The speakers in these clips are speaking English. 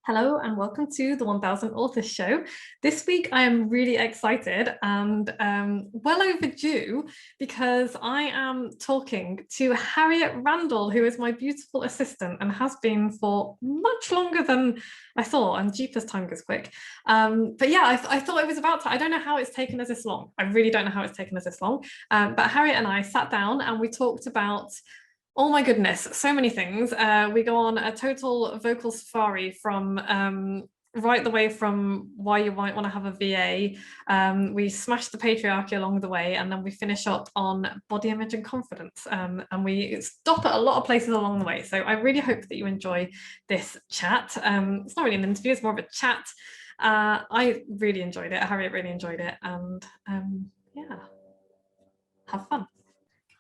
Hello and welcome to the 1000 Authors Show. This week I am really excited and well overdue because I am talking to Harriet Randall, who is my beautiful assistant and has been for much longer than I thought, and jeepers, time goes quick. But yeah, I thought it was about to, I don't know how it's taken us this long. I really don't know how it's taken us this long. But Harriet and I sat down and we talked about, oh my goodness, so many things. We go on a total vocal safari from right the way from why you might want to have a VA. We smash the patriarchy along the way, and then we finish up on body image and confidence. And we stop at a lot of places along the way. So I really hope that you enjoy this chat. It's not really an interview, it's more of a chat. I really enjoyed it. Harriet really enjoyed it. And yeah, have fun.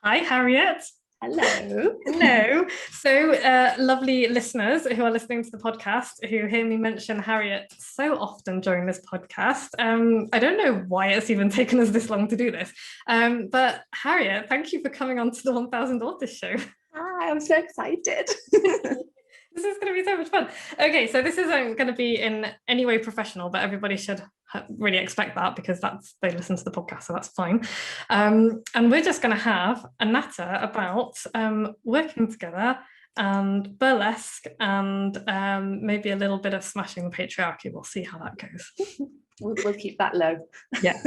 Hi, Harriet. Hello. Hello. So lovely listeners who are listening to the podcast who hear me mention Harriet so often during this podcast. I don't know why it's even taken us this long to do this. But Harriet, thank you for coming on to the 1000 Authors Show. Hi, I'm so excited. This is going to be so much fun. Okay, so this isn't going to be in any way professional, but everybody should really expect that because they listen to the podcast, so that's fine. And we're just going to have a natter about working together and burlesque and maybe a little bit of smashing the patriarchy. We'll see how that goes. We'll keep that low. Yeah,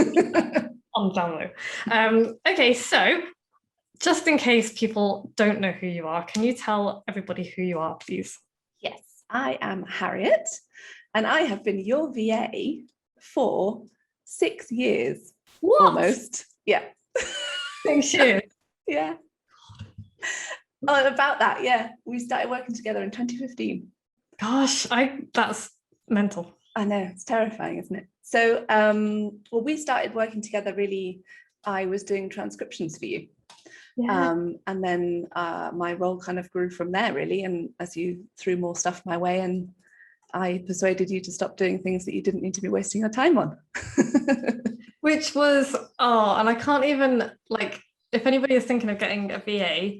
on down low. Okay, so just in case people don't know who you are, can you tell everybody who you are, please? Yes, I am Harriet, and I have been your VA for 6 years. What? Almost. Yeah. 6 years? Yeah. Oh, about that, yeah. We started working together in 2015. Gosh, that's mental. I know, it's terrifying, isn't it? So, well, we started working together really, I was doing transcriptions for you. Yeah. And then my role kind of grew from there, really. And as you threw more stuff my way, and I persuaded you to stop doing things that you didn't need to be wasting your time on. Which was, and I can't even, like, if anybody is thinking of getting a VA,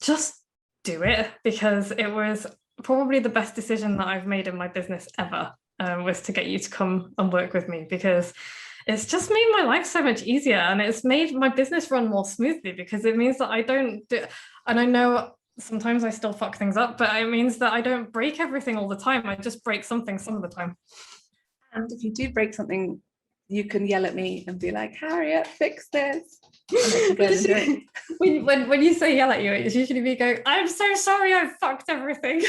just do it, because it was probably the best decision that I've made in my business ever, was to get you to come and work with me, because it's just made my life so much easier, and it's made my business run more smoothly, because it means that I don't do, and I know sometimes I still fuck things up, but it means that I don't break everything all the time. I just break something some of the time. And if you do break something, you can yell at me and be like, Harriet, fix this. When you say yell at you, it's usually me going, I'm so sorry, I fucked everything.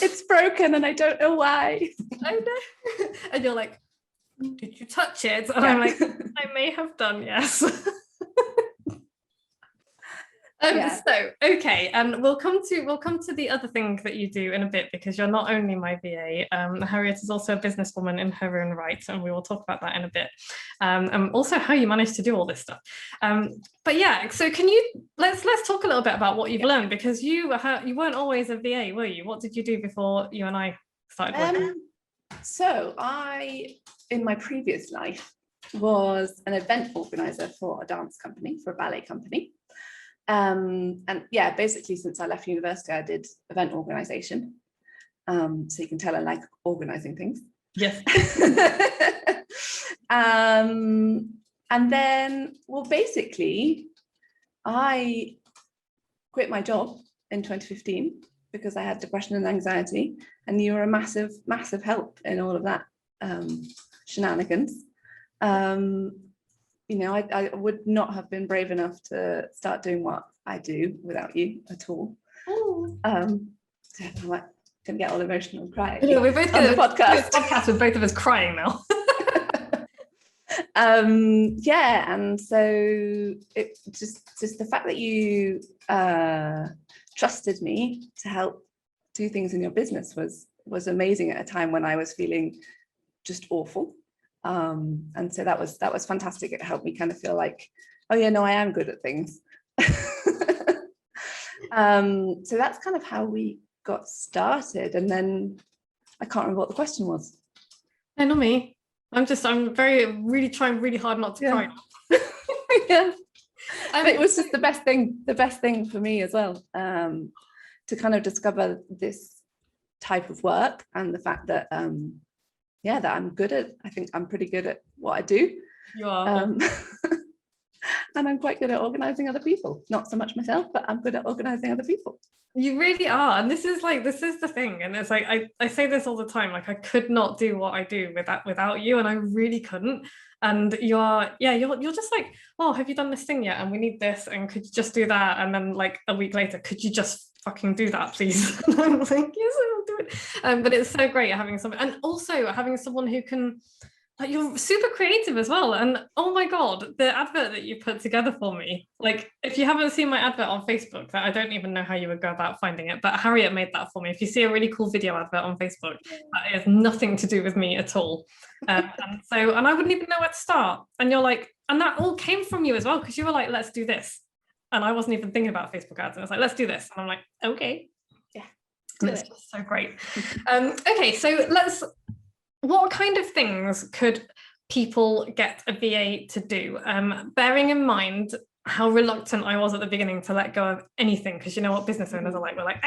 It's broken and I don't know why. I know. And you're like, did you touch it? And I'm like, I may have done, yes. So okay, and we'll come to the other thing that you do in a bit, because you're not only my VA. Harriet is also a businesswoman in her own right, and we will talk about that in a bit, and also how you managed to do all this stuff. But yeah, so let's talk a little bit about what you've learned, because you weren't always a VA, were you? What did you do before you and I started working? So I, in my previous life, was an event organizer for a dance company, for a ballet company. And yeah, basically since I left university, I did event organization. So you can tell I like organizing things. Yes. And then, well, basically, I quit my job in 2015 because I had depression and anxiety, and you were a massive, massive help in all of that shenanigans. You know, I would not have been brave enough to start doing what I do without you at all. So I'm like, gonna get all emotional and cry. Yeah, we're both on the podcast with both of us crying now. Yeah, and so it just the fact that you trusted me to help do things in your business was amazing at a time when I was feeling just awful. And so that was fantastic. It helped me kind of feel like, oh yeah, no, I am good at things. So that's kind of how we got started. And then I can't remember what the question was. No, not me. I'm really trying really hard not to cry. Yeah. It was just the best thing for me as well, to kind of discover this type of work, and the fact that yeah, that I think I'm pretty good at what I do. You are. And I'm quite good at organizing other people. Not so much myself, but I'm good at organizing other people. You really are. And this is the thing. And it's like, I say this all the time, like I could not do what I do without you, and I really couldn't. And you're just like, oh, have you done this thing yet? And we need this, and could you just do that? And then like a week later, could you just fucking do that, please? And I'm like, yes, I will do it. But it's so great having someone, and also having someone who can, like, you're super creative as well. And oh my God, the advert that you put together for me, like if you haven't seen my advert on Facebook, that I don't even know how you would go about finding it, but Harriet made that for me. If you see a really cool video advert on Facebook, that has nothing to do with me at all. And I wouldn't even know where to start. And you're like, and that all came from you as well, because you were like, let's do this. And I wasn't even thinking about Facebook ads. And I was like, let's do this. And I'm like, okay. Yeah. And it's just so great. Okay, so what kind of things could people get a VA to do? Bearing in mind how reluctant I was at the beginning to let go of anything, because you know what business owners are like, we're like,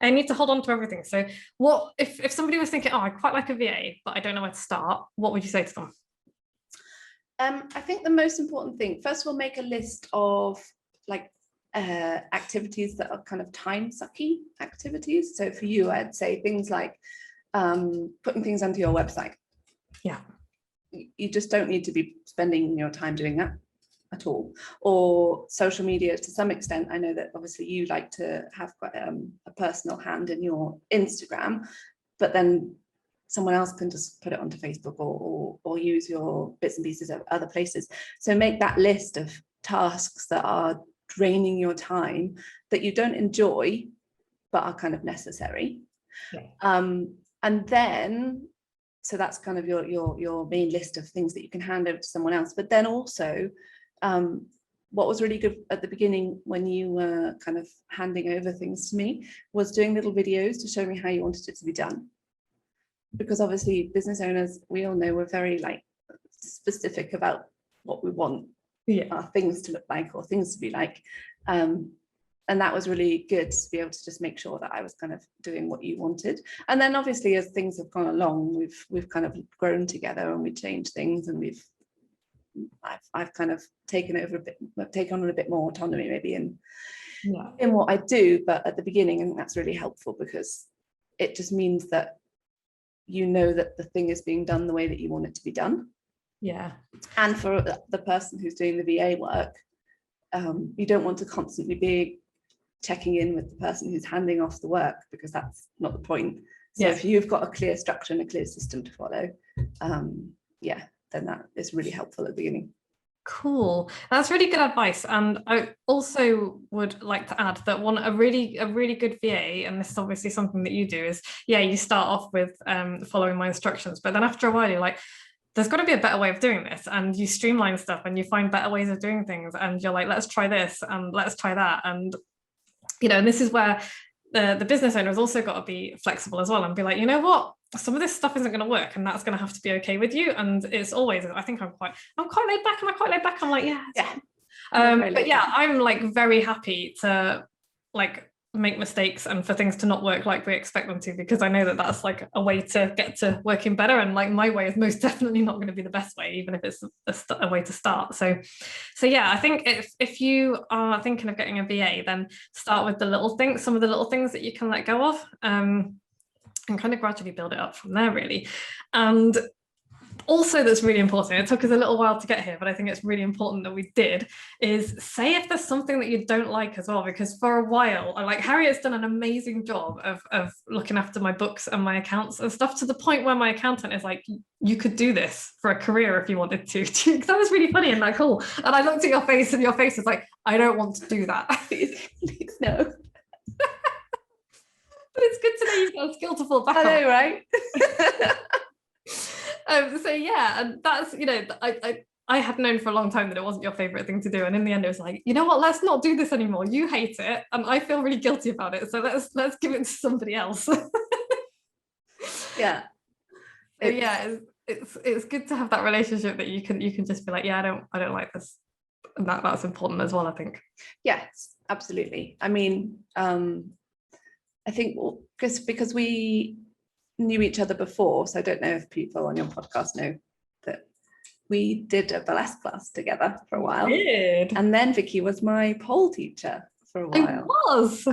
I need to hold on to everything. So what if somebody was thinking, oh, I quite like a VA, but I don't know where to start, what would you say to them? I think the most important thing, first of all, make a list of like activities that are kind of time sucky activities. So for you, I'd say things like putting things onto your website. Yeah, you just don't need to be spending your time doing that at all. Or social media to some extent. I know that obviously you like to have quite a personal hand in your Instagram, but then someone else can just put it onto Facebook or use your bits and pieces of other places. So make that list of tasks that are draining your time, that you don't enjoy but are kind of necessary. Yeah. And then, so that's kind of your main list of things that you can hand over to someone else. But then also, what was really good at the beginning when you were kind of handing over things to me was doing little videos to show me how you wanted it to be done. Because obviously business owners, we all know we're very like specific about what we want our things to look like or things to be like. And that was really good to be able to just make sure that I was kind of doing what you wanted. And then obviously as things have gone along, we've kind of grown together and we changed things, and I've kind of taken on a bit more autonomy maybe in what I do. But at the beginning, and that's really helpful because it just means that you know that the thing is being done the way that you want it to be done. Yeah. And for the person who's doing the VA work, you don't want to constantly be checking in with the person who's handing off the work, because that's not the point. So if you've got a clear structure and a clear system to follow, then that is really helpful at the beginning. Cool, that's really good advice. And I also would like to add that a really good VA, and this is obviously something that you do, is you start off with following my instructions, but then after a while you're like, there's got to be a better way of doing this, and you streamline stuff and you find better ways of doing things, and you're like, let's try this and let's try that. And and this is where the business owner has also got to be flexible as well and be like, you know what, some of this stuff isn't going to work, and that's going to have to be okay with you. And it's always, I think I'm quite laid back. Am I quite laid back? I'm like, yeah. But yeah, I'm like very happy to like make mistakes and for things to not work like we expect them to, because I know that that's like a way to get to working better, and like my way is most definitely not going to be the best way, even if it's a way to start. So yeah, I think if you are thinking of getting a VA, then start with the little things, some of the little things that you can let go of, and kind of gradually build it up from there, really. And also, that's really important, it took us a little while to get here, but I think it's really important that we did, is say if there's something that you don't like as well, because for a while, like Harriet's done an amazing job of looking after my books and my accounts and stuff, to the point where my accountant is like, you could do this for a career if you wanted to. That was really funny and like cool. And I looked at your face, and your face was like, I don't want to do that. Please no. But it's good to know you've got a skill to fall back on. I know, right? So yeah, and that's, I had known for a long time that it wasn't your favorite thing to do, and in the end it was like, you know what, let's not do this anymore. You hate it and I feel really guilty about it, so let's give it to somebody else. Yeah. It's good to have that relationship that you can just be like, I don't like this, and that's important as well, I think. Yes, absolutely. I mean, I I think because we knew each other before, so I don't know if people on your podcast know that we did a burlesque class together for a while. Weird. And then Vicky was my pole teacher for a while. I was.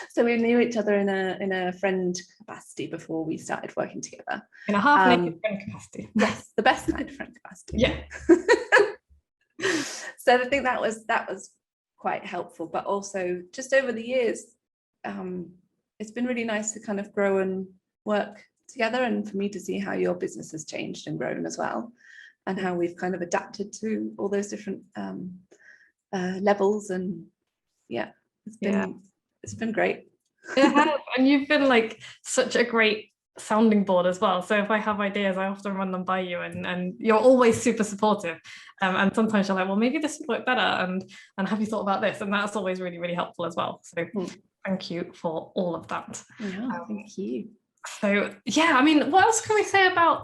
So we knew each other in a friend capacity before we started working together. In a half-naked friend capacity. Yes, the best kind of friend capacity. Yeah. So I think that was quite helpful, but also just over the years, it's been really nice to kind of grow and work together, and for me to see how your business has changed and grown as well, and how we've kind of adapted to all those different levels. And it's been great. It has, and you've been like such a great sounding board as well. So if I have ideas, I often run them by you, and you're always super supportive. And sometimes you're like, well, maybe this would work better, and have you thought about this? And that's always really, really helpful as well. So thank you for all of that. Yeah, thank you. So yeah, I mean, what else can we say about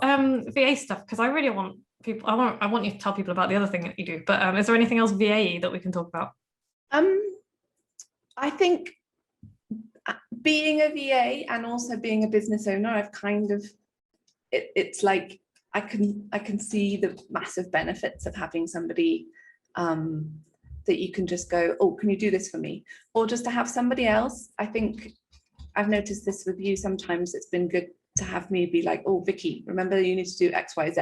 VA stuff? Because I really want people, I want you to tell people about the other thing that you do. But is there anything else VA that we can talk about? I think being a VA and also being a business owner, I've kind of, it's like I can see the massive benefits of having somebody that you can just go, oh, can you do this for me? Or just to have somebody else. I think I've noticed this with you. Sometimes it's been good to have me be like, oh, Vicky, remember you need to do X, Y, Z,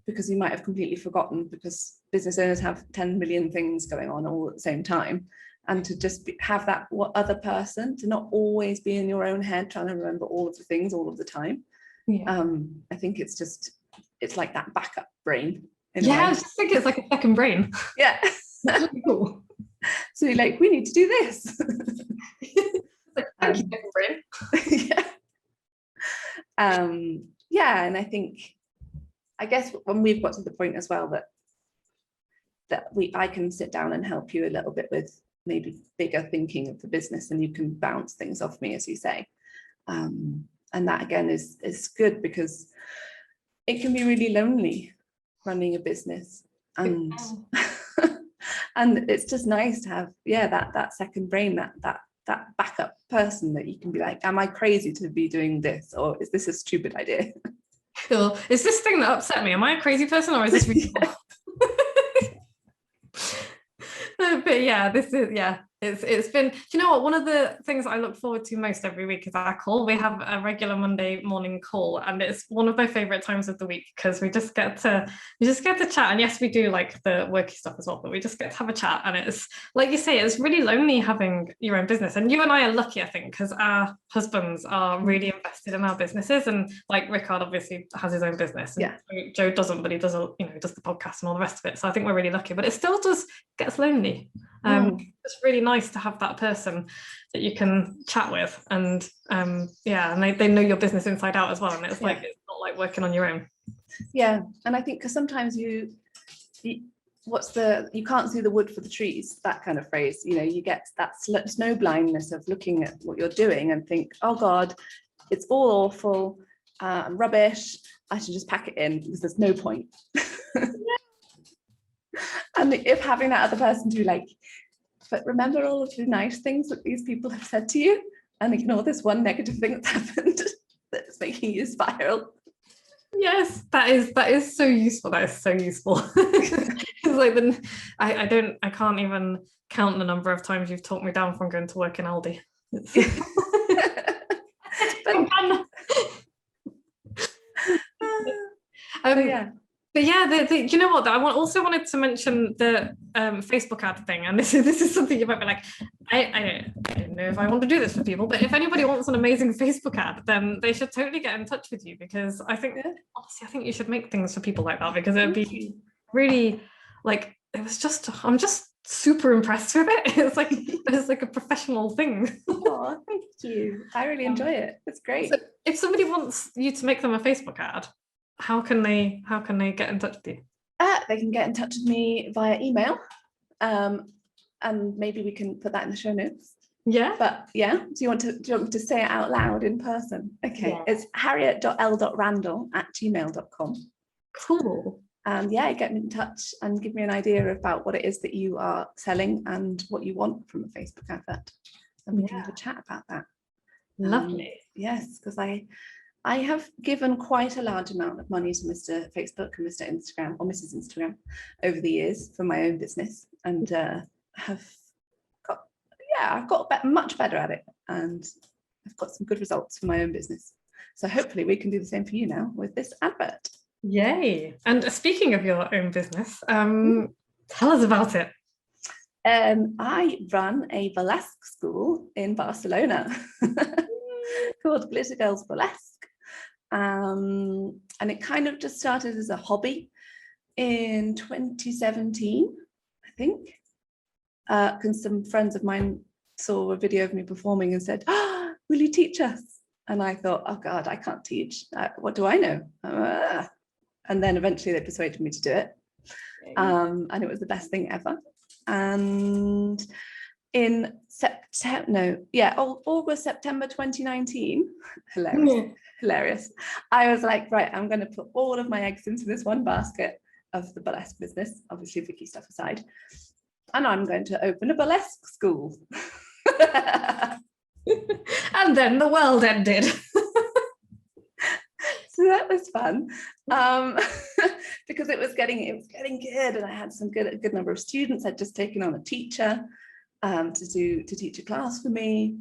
because you might have completely forgotten, because business owners have 10 million things going on all at the same time. And to just have that other person, to not always be in your own head trying to remember all of the things all of the time. Yeah. I think it's like that backup brain. Yeah, I just think it's like a second brain. Yeah. That's really cool. So you're like, we need to do this. Like, thank you, second brain. Yeah. Yeah, and I guess when we've got to the point as well that I can sit down and help you a little bit with maybe bigger thinking of the business, and you can bounce things off me, as you say. And that again is good, because it can be really lonely running a business, and and it's just nice to have that second brain, that backup person that you can be like, am I crazy to be doing this, or is this a stupid idea? Cool. Is this thing that upset me, am I a crazy person, or is this really cool? But yeah, this is, it's been, do you know what, one of the things I look forward to most every week is our call. We have a regular Monday morning call, and it's one of my favorite times of the week, because we just get to chat. And yes, we do like the worky stuff as well, but we just get to have a chat. And it's like you say, it's really lonely having your own business, and you and I are lucky, I think, because our husbands are really invested in our businesses. And like Rickard obviously has his own business, and Joe doesn't, but he does does the podcast and all the rest of it. So I think we're really lucky, but it still just gets lonely. It's really nice to have that person that you can chat with, and and they know your business inside out as well, and it's like, it's not like working on your own. And I think because sometimes you can't see the wood for the trees, that kind of phrase, you get that snow blindness of looking at what you're doing and think, oh god, it's all awful, rubbish, I should just pack it in because there's no point. And if having that other person to be like, but remember all of the nice things that these people have said to you, and ignore this one negative thing that's happened that's making you spiral. Yes, that is so useful. That is so useful. It's like I can't even count the number of times you've talked me down from going to work in Aldi. But you know what? I also wanted to mention the Facebook ad thing, and this is something you might be like, I don't know if I want to do this for people, but if anybody wants an amazing Facebook ad, then they should totally get in touch with you, because I think honestly, I think you should make things for people like that, because it would be really like, I'm just super impressed with it. It's like a professional thing. Oh, thank you. I really enjoy it. It's great. So if somebody wants you to make them a Facebook ad, how can they get in touch with you? They can get in touch with me via email, and maybe we can put that in the show notes. Yeah. But do you want me to say it out loud in person? Okay. Yeah. It's harriet.l.randall@gmail.com. Cool. And get in touch and give me an idea about what it is that you are selling and what you want from a Facebook advert. and we can have a chat about that. Lovely. Yes, because I have given quite a large amount of money to Mr. Facebook and Mr. Instagram or Mrs. Instagram over the years for my own business, and I've got much better at it, and I've got some good results for my own business. So hopefully we can do the same for you now with this advert. Yay. And speaking of your own business, tell us about it. I run a burlesque school in Barcelona called Glitter Girls Burlesque. And it kind of just started as a hobby in 2017, I think. Because some friends of mine saw a video of me performing and said, "Oh, will you teach us?" And I thought, oh God, I can't teach. What do I know? And then eventually they persuaded me to do it. And it was the best thing ever. And in August, September 2019, hilarious. I was like, right, I'm going to put all of my eggs into this one basket of the burlesque business, obviously Vicky stuff aside, and I'm going to open a burlesque school. And then the world ended. So that was fun, because it was getting good, and I had some good number of students. I'd just taken on a teacher to teach a class for me.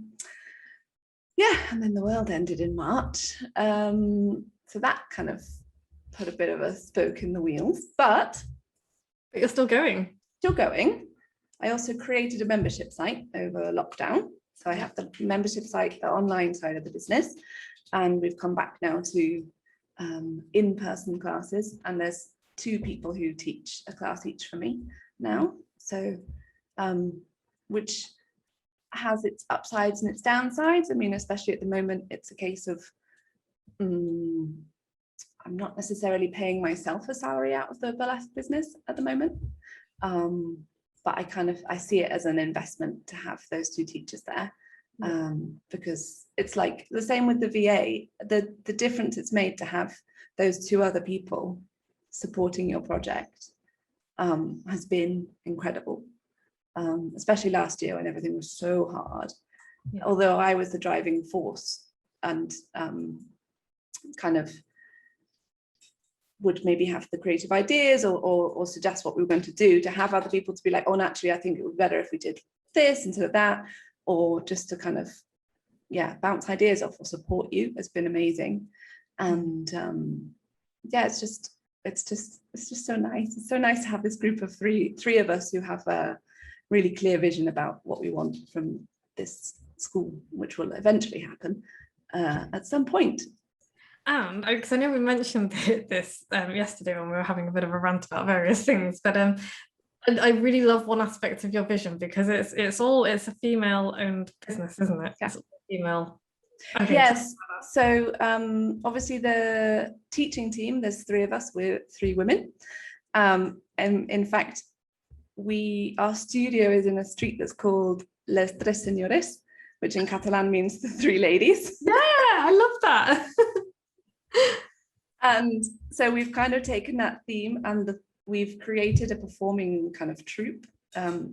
Yeah, and then the world ended in March. So that kind of put a bit of a spoke in the wheels, but you're still going. Still going. I also created a membership site over lockdown. So I have the membership site, the online side of the business, and we've come back now to in-person classes, and there's 2 people who teach a class each for me now. So which has its upsides and its downsides. I mean, especially at the moment, it's a case of I'm not necessarily paying myself a salary out of the burlesque business at the moment. But I see it as an investment to have those 2 teachers there, because it's like the same with the VA. The difference it's made to have those 2 other people supporting your project has been incredible, especially last year when everything was so hard. Yeah. Although I was the driving force and kind of would maybe have the creative ideas or suggest what we were going to do, to have other people to be like, oh, naturally, I think it would be better if we did this instead of that, or just to kind of, bounce ideas off or support you has been amazing. And it's just so nice. It's so nice to have this group of three of us who have a really clear vision about what we want from this school, which will eventually happen at some point. And because I know we mentioned this yesterday when we were having a bit of a rant about various things, but I really love one aspect of your vision, because it's a female-owned business, isn't it? Yeah. It's female. Okay. Yes. So obviously the teaching team, there's 3 of us. We're 3 women, and in fact, our studio is in a street that's called Les Tres Señores, which in Catalan means the 3 ladies. Yeah, I love that. And so we've kind of taken that theme, and we've created a performing kind of troupe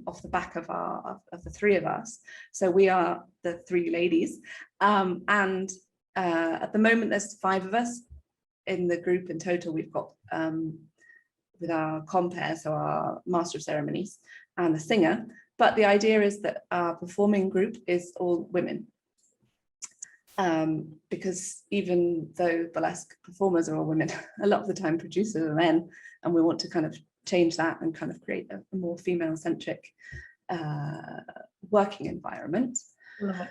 off the back of the 3 of us. So we are the 3 ladies, and at the moment there's 5 of us in the group in total. We've got with our compere, so our master of ceremonies, and the singer. But the idea is that our performing group is all women. Because even though burlesque performers are all women, a lot of the time producers are men, and we want to kind of change that and kind of create a more female-centric working environment. Right.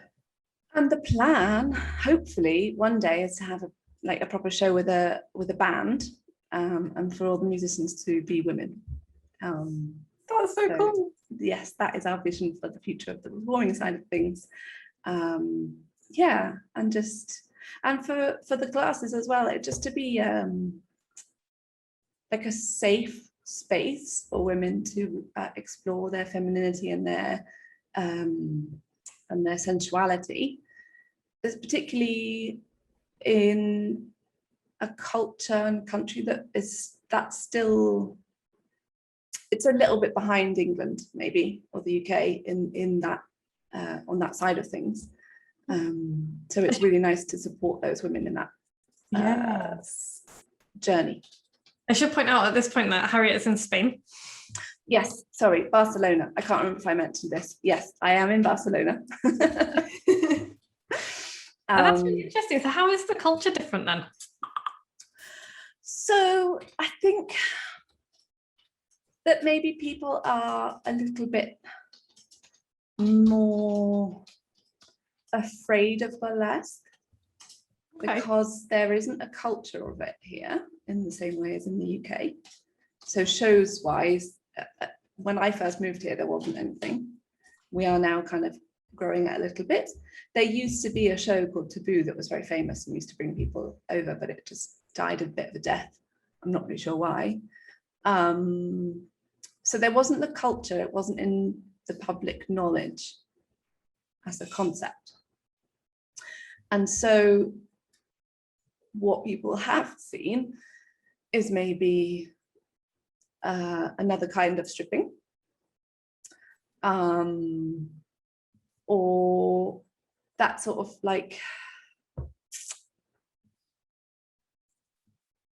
And the plan, hopefully, one day is to have a proper show with a band, and for all the musicians to be women. That's so cool. Yes, that is our vision for the future of the performing side of things. And for the classes as well, just to be like a safe space for women to explore their femininity and their sensuality, is particularly in a culture and country that's still, it's a little bit behind England maybe, or the UK in that on that side of things. So it's really nice to support those women in that journey. I should point out at this point that Harriet is in Spain. Yes, sorry, Barcelona. I can't remember if I mentioned this. Yes, I am in Barcelona. That's really interesting. So how is the culture different then? So I think that maybe people are a little bit more afraid of burlesque because there isn't a culture of it here in the same way as in the UK. So shows wise, when I first moved here, there wasn't anything. We are now kind of growing it a little bit. There used to be a show called Taboo that was very famous and used to bring people over, but it just died a bit of a death. I'm not really sure why. So there wasn't the culture, it wasn't in the public knowledge as a concept. And so what people have seen is maybe another kind of stripping, or that sort of like,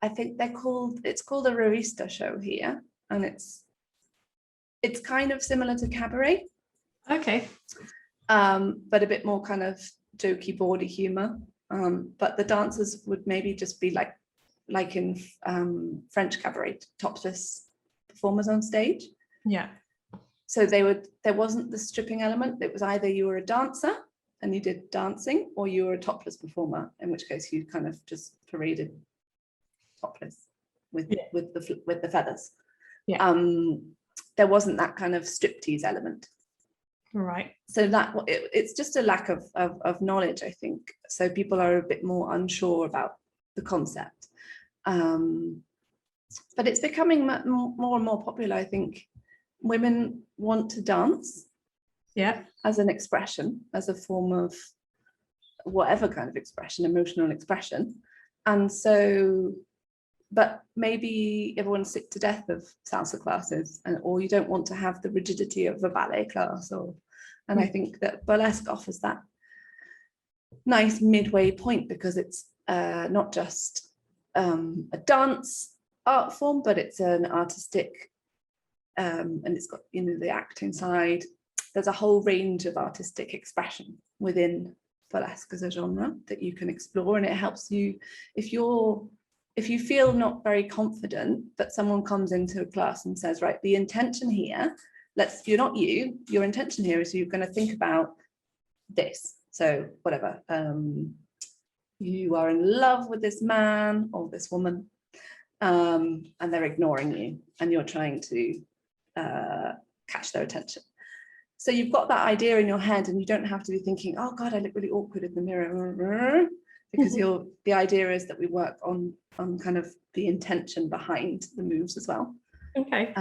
I think it's called a revista show here, and it's kind of similar to cabaret. Okay. But a bit more kind of jokey, bawdy humor. But the dancers would maybe just be like in French cabaret, topless performers on stage. Yeah. So there wasn't the stripping element. It was either you were a dancer and you did dancing, or you were a topless performer, in which case you kind of just paraded topless with the feathers. Yeah. There wasn't that kind of striptease element. Right. So that it's just a lack of knowledge, I think. So people are a bit more unsure about the concept. But it's becoming more and more popular, I think. Women want to dance, as an expression, as a form of whatever kind of expression, emotional expression. And so, but maybe everyone's sick to death of salsa classes, or you don't want to have the rigidity of a ballet class, and I think that burlesque offers that nice midway point, because it's not just a dance art form, but it's an artistic, and it's got, the acting side. There's a whole range of artistic expression within burlesque as a genre that you can explore, and it helps you if you feel not very confident, but someone comes into a class and says, right, the intention here, your intention here is you're going to think about this. So whatever, you are in love with this man or this woman, and they're ignoring you, and you're trying to catch their attention. So you've got that idea in your head, and you don't have to be thinking, oh God, I look really awkward in the mirror, because the idea is that we work on kind of the intention behind the moves as well. Okay.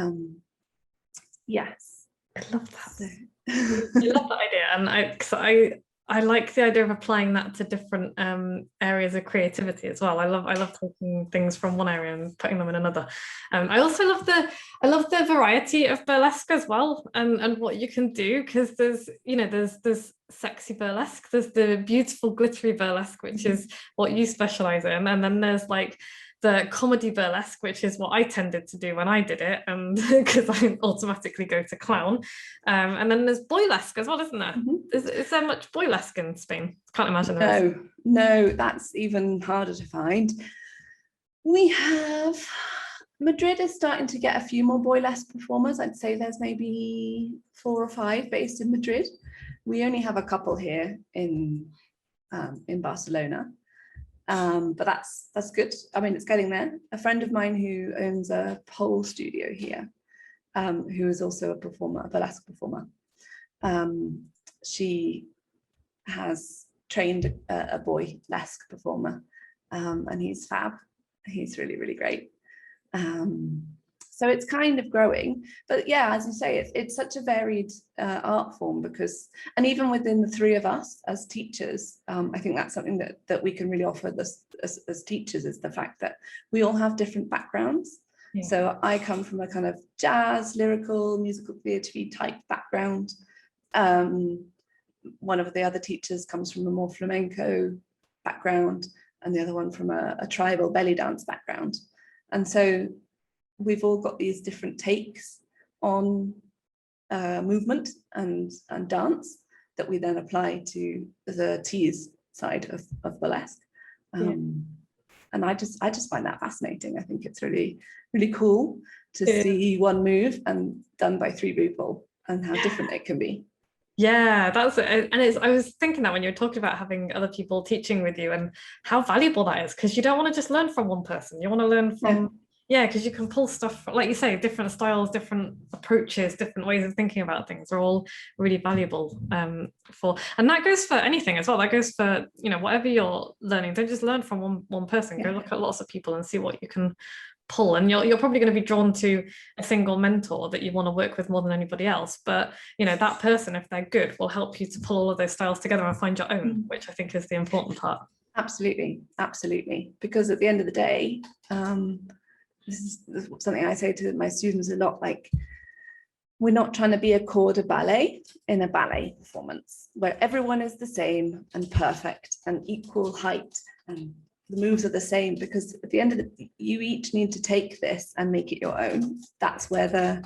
Yes. I love that. I love that idea, and I like the idea of applying that to different areas of creativity as well. I love taking things from one area and putting them in another. I also love the variety of burlesque as well, and what you can do, because there's sexy burlesque, there's the beautiful glittery burlesque, which is what you specialize in, and then there's like the comedy burlesque, which is what I tended to do when I did it, and because I automatically go to clown. And then there's boylesque as well, isn't there? Is there much boylesque in Spain? Can't imagine there is. No, that's even harder to find. We have Madrid is starting to get a few more boylesque performers. I'd say there's maybe 4 or 5 based in Madrid. We only have a couple here in Barcelona. But that's good. I mean, it's getting there. A friend of mine who owns a pole studio here, who is also a performer, a burlesque performer, she has trained a boylesque performer, and he's fab. He's really, really great. So it's kind of growing, but yeah, as you say, it's such a varied art form, because, and even within the 3 of us as teachers, I think that's something that we can really offer as teachers, is the fact that we all have different backgrounds. Yeah. So I come from a kind of jazz, lyrical, musical theatre type background. one of the other teachers comes from a more flamenco background, and the other one from a tribal belly dance background. And so we've all got these different takes on movement and dance that we then apply to the tease side of burlesque. And I just find that fascinating. I think it's really, really cool to see one move and done by 3 people and how different it can be. Yeah, that's it. And I was thinking that when you were talking about having other people teaching with you and how valuable that is, because you don't want to just learn from one person. You want to learn from, because you can pull stuff, like you say, different styles, different approaches, different ways of thinking about things are all really valuable and that goes for anything as well. That goes for, whatever you're learning. Don't just learn from one person. Go look at lots of people and see what you can pull, and you're probably going to be drawn to a single mentor that you want to work with more than anybody else, but that person, if they're good, will help you to pull all of those styles together and find your own, which I think is the important part. Absolutely, because at the end of the day, this is something I say to my students a lot, like, we're not trying to be a corps de ballet in a ballet performance where everyone is the same and perfect and equal height and the moves are the same, because at the end of you each need to take this and make it your own. That's where this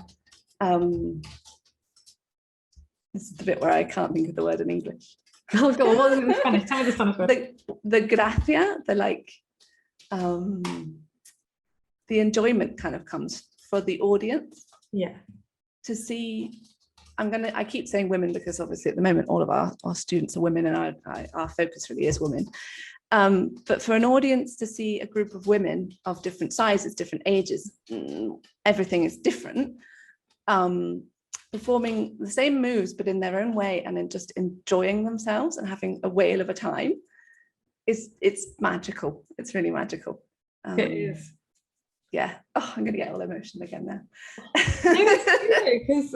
is the bit where I can't think of the word in English. Oh God, what is it in Spanish? Tell me the Spanish word. The gracia, the enjoyment kind of comes for the audience. Yeah. To see, I keep saying women because obviously at the moment all of our students are women, and our focus really is women. But for an audience to see a group of women of different sizes, different ages, everything is different, performing the same moves but in their own way and then just enjoying themselves and having a whale of a time, it's magical. It's really magical. It is. Yeah. Oh, I'm gonna get all emotional again now. Because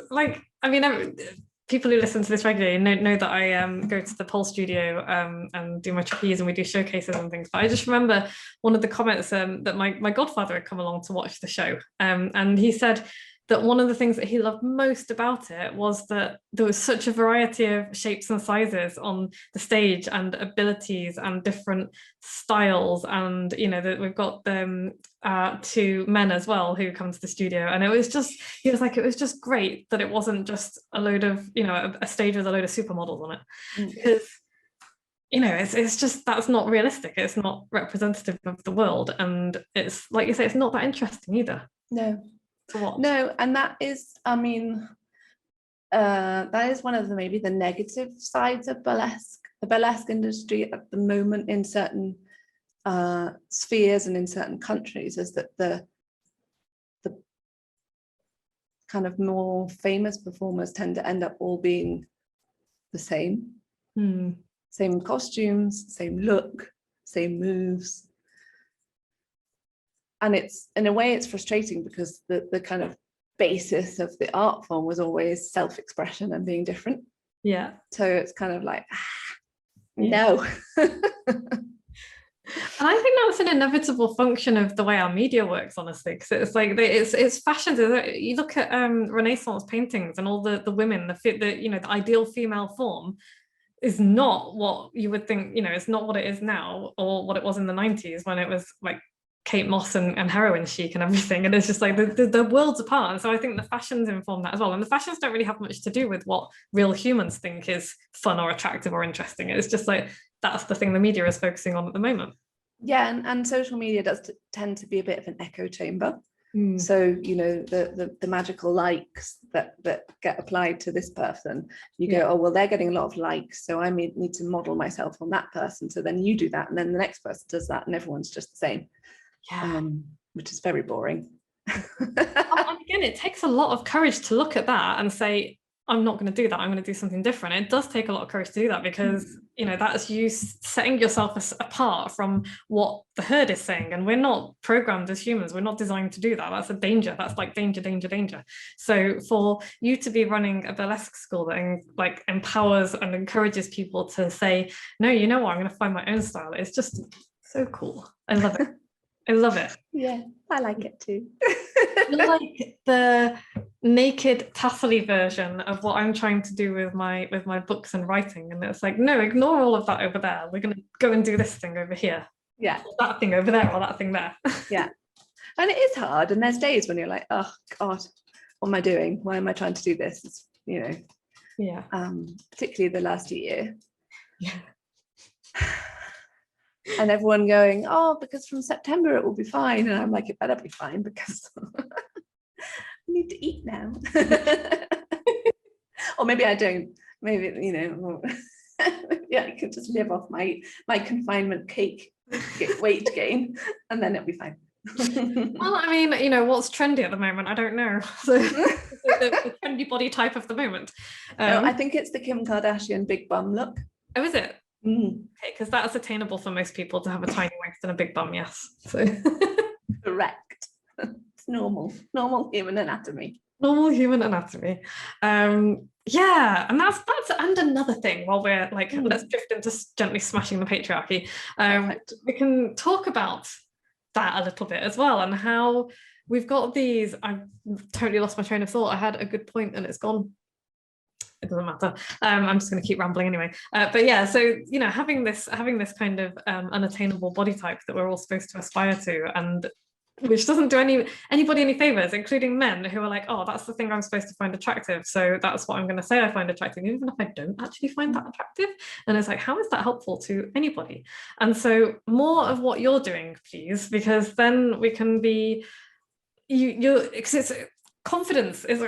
people who listen to this regularly know that I go to the pole studio and do my trapeze, and we do showcases and things. But I just remember one of the comments that my godfather had come along to watch the show, and he said that one of the things that he loved most about it was that there was such a variety of shapes and sizes on the stage and abilities and different styles, and that we've got 2 men as well who come to the studio, and he was just great that it wasn't just a load of a stage with a load of supermodels on it, because it's just, that's not realistic. It's not representative of the world, and it's like you say, it's not that interesting either. No, and that is, that is one of maybe the negative sides of burlesque. The burlesque industry at the moment in certain spheres and in certain countries is that the kind of more famous performers tend to end up all being the same. Same costumes, same look, same moves. And it's, in a way, it's frustrating because the kind of basis of the art form was always self-expression and being different. Yeah. So it's kind of like, no. And I think that's an inevitable function of the way our media works, honestly, because it's like it's fashion. You look at Renaissance paintings and all the women, the ideal female form is not what you would think. It's not what it is now, or what it was in the 90s when it was like Kate Moss and heroin chic and everything, and it's just like the worlds apart. And so I think the fashions inform that as well, and the fashions don't really have much to do with what real humans think is fun or attractive or interesting. It's just like that's the thing the media is focusing on at the moment. Yeah, and social media does tend to be a bit of an echo chamber. So the magical likes that get applied to this person, you go, oh well, they're getting a lot of likes, so I need to model myself on that person. So then you do that, and then the next person does that, and everyone's just the same. Which is very boring. And again, it takes a lot of courage to look at that and say, I'm not going to do that, I'm going to do something different. It does take a lot of courage to do that, because that's you setting yourself apart from what the herd is saying, and we're not programmed as humans, we're not designed to do that. That's a danger. That's like danger. So for you to be running a burlesque school that like empowers and encourages people to say, no, you know what, I'm going to find my own style, it's just so cool. I love it. I love it. Yeah, I like it too. You're like the naked tassely version of what I'm trying to do with my books and writing, and it's like, no, ignore all of that over there. We're gonna go and do this thing over here. Yeah. Or that thing over there, or that thing there. Yeah. And it is hard. And there's days when you're like, oh God, what am I doing? Why am I trying to do this? It's, you know, Yeah. Particularly the last year. Yeah. And everyone going, oh, because from September it will be fine. And I'm like, it better be fine because I need to eat now. Or maybe I don't. Maybe, you know, yeah, I can just live off my confinement cake, get weight gain, and then it'll be fine. Well, I mean, you know, what's trendy at the moment? I don't know. So the trendy body type of the moment. No, I think it's the Kim Kardashian big bum look. Oh, is it? Mm. Okay, because that's attainable for most people to have a tiny waist and a big bum, yes. So Correct. It's normal human anatomy. Normal human anatomy. Yeah, and that's and another thing while we're like, let's drift into gently smashing the patriarchy. We can talk about that a little bit as well, and how we've got these. I've totally lost my train of thought. I had a good point and it's gone. It doesn't matter. I'm just going to keep rambling anyway. But yeah, so you know, having this kind of unattainable body type that we're all supposed to aspire to, and which doesn't do anybody any favors, including men who are like, oh, that's the thing I'm supposed to find attractive, so that's what I'm going to say I find attractive, even if I don't actually find that attractive. And it's like, how is that helpful to anybody? And so more of what you're doing, please, because then we can be confidence is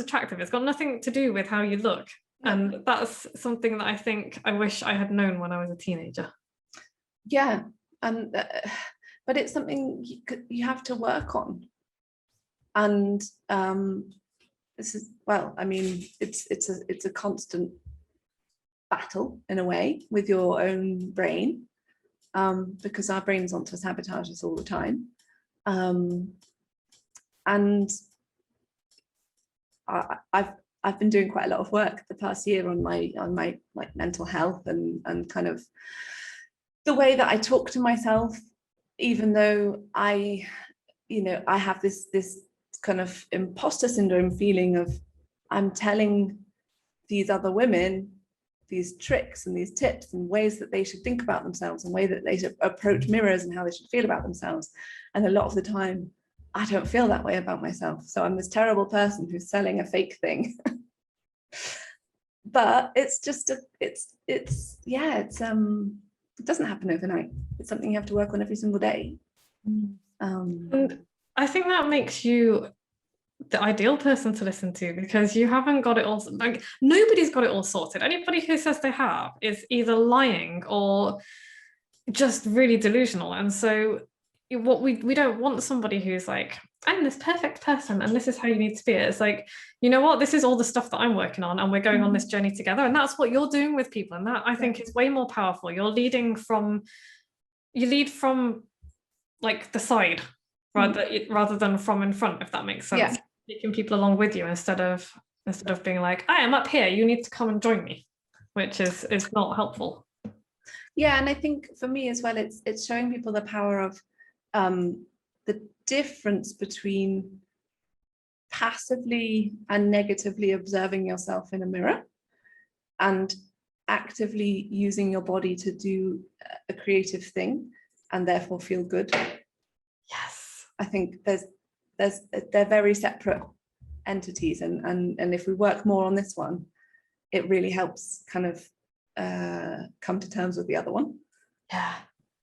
attractive. It's got nothing to do with how you look. And that's something that I think I wish I had known when I was a teenager. Yeah. And but it's something you have to work on. And this is, well, I mean, it's a constant battle in a way with your own brain, because our brains want to sabotage us all the time. And I've been doing quite a lot of work the past year on my like mental health and kind of the way that I talk to myself, even though I have this kind of imposter syndrome feeling of I'm telling these other women these tricks and these tips and ways that they should think about themselves and way that they should approach mirrors and how they should feel about themselves. And a lot of the time, I don't feel that way about myself. So I'm this terrible person who's selling a fake thing. But it's just it doesn't happen overnight. It's something you have to work on every single day. And I think that makes you the ideal person to listen to, because you haven't got it all, like nobody's got it all sorted. Anybody who says they have is either lying or just really delusional. And so what we don't want somebody who's like, I'm this perfect person and this is how you need to be. It's like, you know what, this is all the stuff that I'm working on and we're going on this journey together. And that's what you're doing with people, and that I think is way more powerful. You lead from like the side rather than from in front, if that makes sense. Taking people along with you instead of being like, I am up here, you need to come and join me, which is not helpful. Yeah, and I think for me as well, it's showing people the power of the difference between passively and negatively observing yourself in a mirror and actively using your body to do a creative thing and therefore feel good. Yes, I think they're very separate entities, and if we work more on this one, it really helps kind of come to terms with the other one.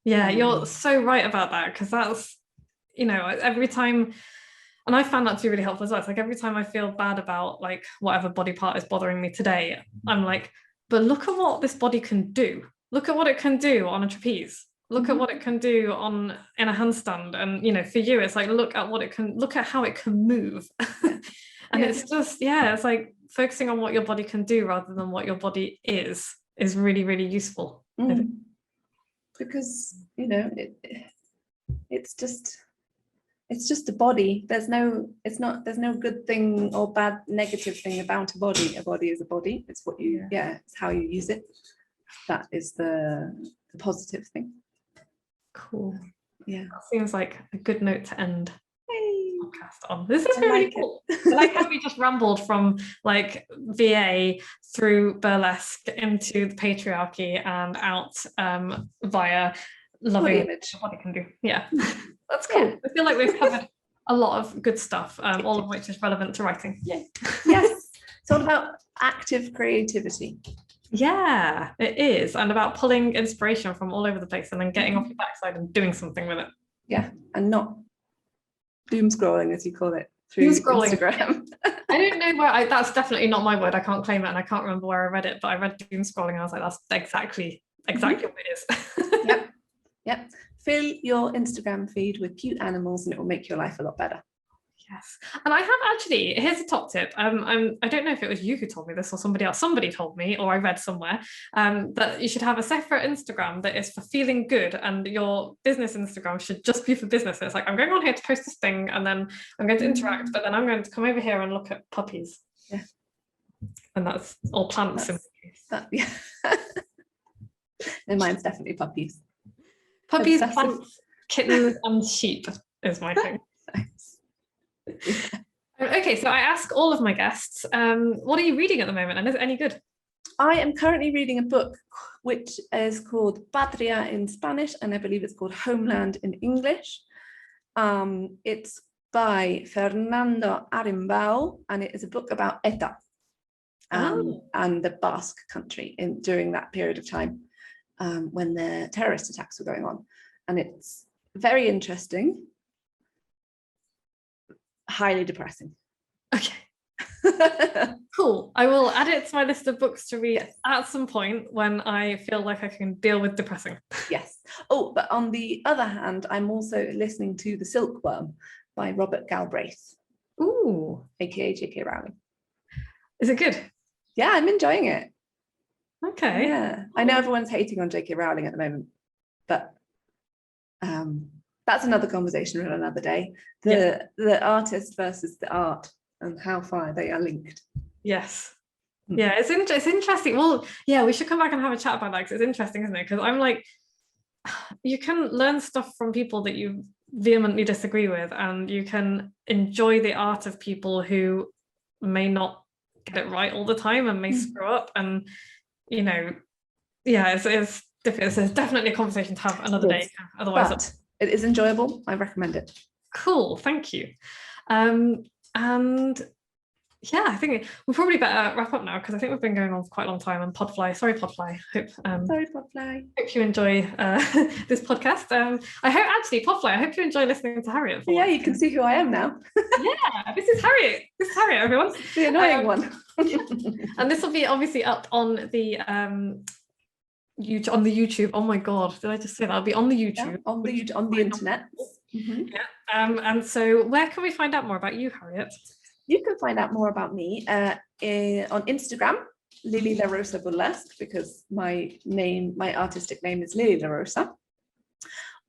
Yeah, you're so right about that, because that's, you know, every time, and I found that to be really helpful as well. It's like every time I feel bad about like whatever body part is bothering me today, I'm like, but look at what this body can do. Look at what it can do on a trapeze. Look at what it can do in a handstand. And, you know, for you, it's like, look at how it can move. And it's just, it's like focusing on what your body can do rather than what your body is really, really useful. Because, you know, it's just a body. There's no good thing or bad negative thing about a body. A body is a body. It's what you, it's how you use it. That is the positive thing. Cool. Yeah. That seems like a good note to end. Hey. podcast on. This is really cool. I like how we just rambled from like VA through burlesque into the patriarchy and out via loving what it can do. Yeah, that's cool. Yeah. I feel like we've covered a lot of good stuff, all of which is relevant to writing. Yeah. Yes, it's all about active creativity. Yeah, it is, and about pulling inspiration from all over the place and then getting off your backside and doing something with it. Yeah, and not doom scrolling, as you call it, through Instagram. I don't know where that's definitely not my word. I can't claim it, and I can't remember where I read it, but I read doom scrolling and I was like, that's exactly what it is. Yep. Fill your Instagram feed with cute animals and it will make your life a lot better. Yes. And I have actually, here's a top tip. I don't know if it was you who told me this or somebody else. Somebody told me, or I read somewhere, that you should have a separate Instagram that is for feeling good, and your business Instagram should just be for business. It's like, I'm going on here to post this thing and then I'm going to interact, but then I'm going to come over here and look at puppies. Yeah. And that's all plants. Yeah. No, mine's definitely puppies. Puppies, plants, kittens, and sheep is my thing. Nice. Okay, so I ask all of my guests, what are you reading at the moment, and is it any good? I am currently reading a book which is called Patria in Spanish, and I believe it's called Homeland in English. It's by Fernando Arimbao, and it is a book about ETA and the Basque country during that period of time. When the terrorist attacks were going on, and it's very interesting, highly depressing. Okay. Cool. I will add it to my list of books to read at some point when I feel like I can deal with depressing. Yes. Oh, but on the other hand, I'm also listening to The Silkworm by Robert Galbraith. Ooh. aka J.K. Rowling. Is it good? Yeah, I'm enjoying it. Okay. Yeah, I know everyone's hating on J.K. Rowling at the moment, but that's another conversation for another day. The artist versus the art and how far they are linked. Yes. Yeah, it's interesting. Well, yeah, we should come back and have a chat about that, because it's interesting, isn't it? Because I'm like, you can learn stuff from people that you vehemently disagree with, and you can enjoy the art of people who may not get it right all the time and may screw up, and you know, yeah, it's definitely a conversation to have another day. Otherwise, but it is enjoyable. I recommend it. Cool, thank you. And yeah, I think we probably better wrap up now, because I think we've been going on for quite a long time. And sorry Podfly, hope you enjoy this podcast. I hope actually, Podfly, I hope you enjoy listening to Harriet. Yeah, you can see who I am now. Yeah, this is Harriet, everyone. The annoying one. And this will be obviously up on the YouTube. Oh my god, did I just say that? I'll be on the YouTube. Yeah, on the internet. Mm-hmm. Yeah. And so where can we find out more about you, Harriet? You can find out more about me on Instagram, Lily La Rosa Burlesque, because my artistic name is Lily La Rosa,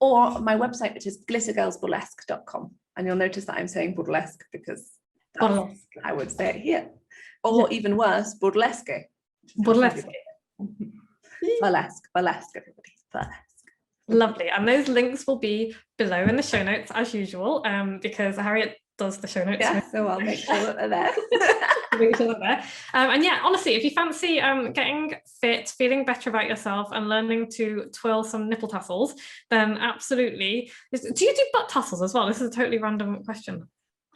or my website, which is glittergirlsburlesque.com. And you'll notice that I'm saying burlesque because I would say it here. Or even worse, burlesque. Burlesque. Burlesque, everybody. Burlesque. Lovely. And those links will be below in the show notes as usual, because Harriet does the show notes. Yeah, so I'll make sure that they're there. Make sure they're there. And yeah, honestly, if you fancy getting fit, feeling better about yourself, and learning to twirl some nipple tassels, then absolutely. Do you do butt tassels as well? This is a totally random question.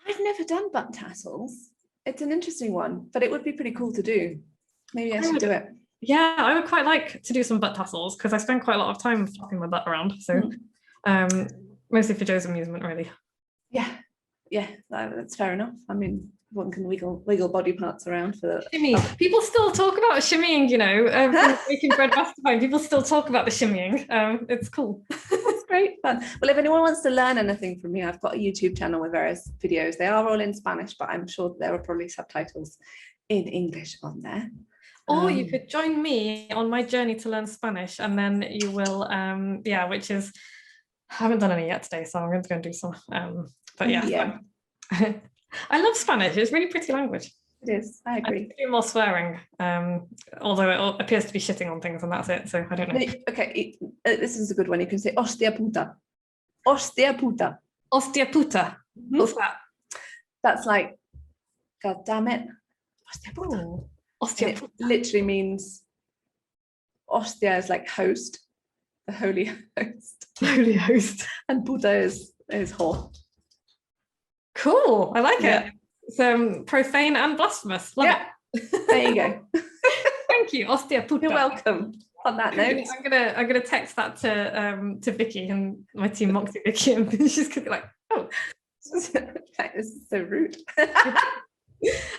I've never done butt tassels. It's an interesting one, but it would be pretty cool to do. Maybe I should do it. Yeah, I would quite like to do some butt tassels, because I spend quite a lot of time flapping my butt around. So mostly for Joe's amusement, really. Yeah, that's fair enough. I mean, one can wiggle body parts around for shimmy. People still talk about shimmying, you know, making bread mastermind. People still talk about the shimmying. It's cool. That's great fun. Well, if anyone wants to learn anything from me, I've got a YouTube channel with various videos. They are all in Spanish, but I'm sure there are probably subtitles in English on there. Or you could join me on my journey to learn Spanish, and then you will, which is, I haven't done any yet today, so I'm going to go and do some. But yeah. I love Spanish. It's a really pretty language. It is. I agree. I do more swearing, although it appears to be shitting on things, and that's it. So I don't know. Okay, this is a good one. You can say hostia puta. Hostia puta. Hostia puta. What's that? That's like, God damn it. Oh, And it literally means Ostia is like host, the holy host. Holy host. And Buddha is whore. Cool. I like Yeah. it. It's profane and blasphemous. Love it. There you go. Thank you, Ostia Puta. You're welcome. On that note, I'm gonna text that to Vicky and my team Moxie Vicky, and she's gonna be like, oh, this is so rude.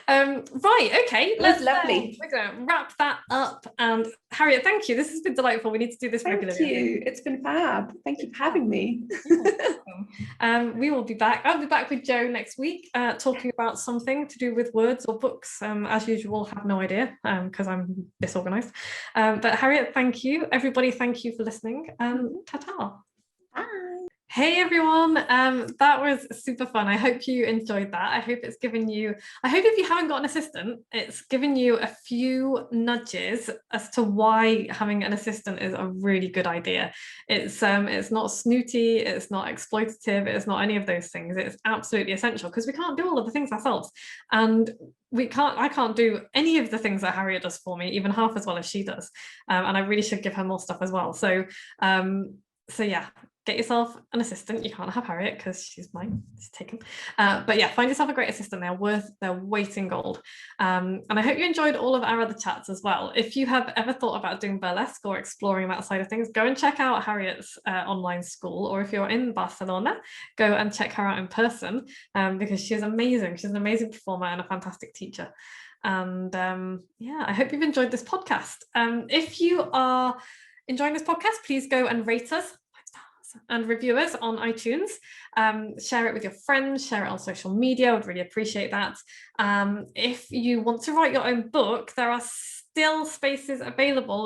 Right, okay, that's lovely. We're gonna wrap that up. And Harriet, thank you. This has been delightful. We need to do this regularly. Thank you. It's been fab. Thank you for having me. We will be back. I'll be back with Jo next week, talking about something to do with words or books. As usual, have no idea because I'm disorganized. But Harriet, thank you. Everybody, thank you for listening. Ta-ta. Bye. Hey everyone, that was super fun. I hope you enjoyed that. I hope it's given you, I hope if you haven't got an assistant, it's given you a few nudges as to why having an assistant is a really good idea. It's not snooty, it's not exploitative, it's not any of those things. It's absolutely essential because we can't do all of the things ourselves. And I can't do any of the things that Harriet does for me, even half as well as she does. And I really should give her more stuff as well. So yeah, get yourself an assistant. You can't have Harriet because she's mine, she's taken. But yeah, find yourself a great assistant. They're worth their weight in gold. And I hope you enjoyed all of our other chats as well. If you have ever thought about doing burlesque or exploring that side of things, go and check out Harriet's online school. Or if you're in Barcelona, go and check her out in person because she's amazing. She's an amazing performer and a fantastic teacher. And yeah, I hope you've enjoyed this podcast. If you are enjoying this podcast, please go and rate us and review us on iTunes. Share it with your friends, share it on social media. I would really appreciate that. If you want to write your own book, there are still spaces available.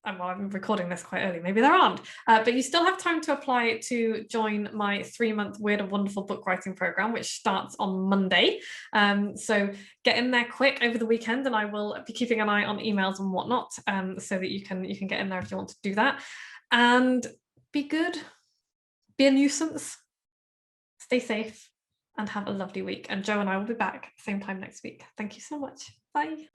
Well, I'm recording this quite early, maybe there aren't, but you still have time to apply to join my 3-month Weird and Wonderful book writing program, which starts on Monday. So get in there quick over the weekend, and I will be keeping an eye on emails and whatnot, so that you can get in there if you want to do that. And be good, be a nuisance, stay safe, and have a lovely week. And Jo and I will be back same time next week. Thank you so much. Bye.